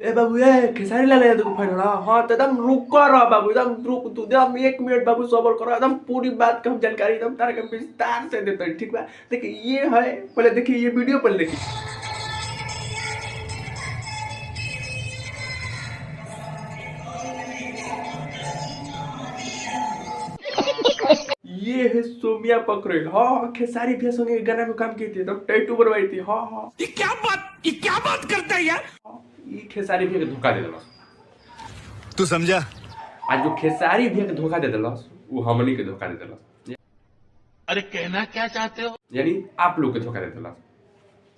ए बाबू ए खेसारी लाल यादव को फाइन हो। हाँ तो एकदम रुक रहा बाबू, एकदम रुक तू, एकदम 1 मिनट बाबू सबर करो, एकदम पूरी बात का हम जानकारी एकदम तारा के विस्तार से देते हैं, ठीक बा। देखिए ये है, पहले देखिए ये वीडियो पहले देखिए। ये है सोमिया पकड़ेल। हाँ खेसारी भैया संगे गाना में काम किए थे, तब टैटू बनवाई थी। हाँ हाँ ये क्या बात करता है यार। ये खेसारी भैया के धोखा दे दिलस। तू समझा? आज जो खेसारी भैया के धोखा दे दिलस, वो हमनी के धोखा दे दिलस। अरे कहना क्या चाहते हो? यानी आप लोग के धोखा दे दिलस,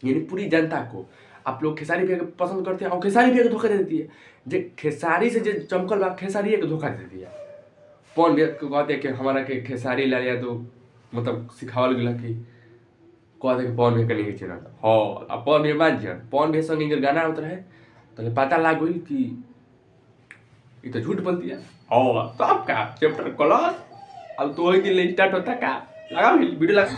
यानी पूरी जनता को। आप लोग खेसारी भैया के पसंद करते हैं और खेसारी भैया के धोखा दे देती है। जे खेसारी से जो चमकल बा, खेसारी के धोखा दे देती है। पवन भैया को कहते कि हमारा के खेसारी लाल यादव मतलब सिखावल गया कि कहते कि पवन भैया के नहीं चिन्ह। हाँ अब पवन भैया मान जाए, पवन भैया संगे जब गाना होता है तो पता लग गई कि ये तो झूठ बोलती है। हाँ तो अब का चैप्टर क्लास अब तो वही दिन स्टार्ट होता का लगा वीडियो लगा।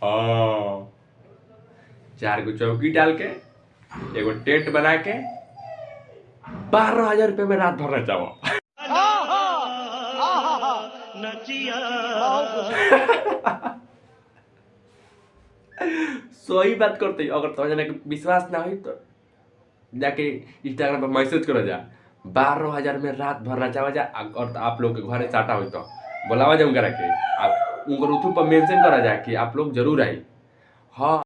हाँ 4 गो चौकी डाल के एगो टेंट बना के 12,000 रुपये में रात भर नचाओ। सही बात करते, अगर तुम्हारे विश्वास ना हो तो जाके इंस्टाग्राम पर मैसेज करो जा, 12,000 में रात भर नचावा जा। और आप लोग के घर चाटा हो तो बोलावा जा उनका के, आप उनको ऋतु पर मेंशन करा जा कि आप लोग जरूर आई। हाँ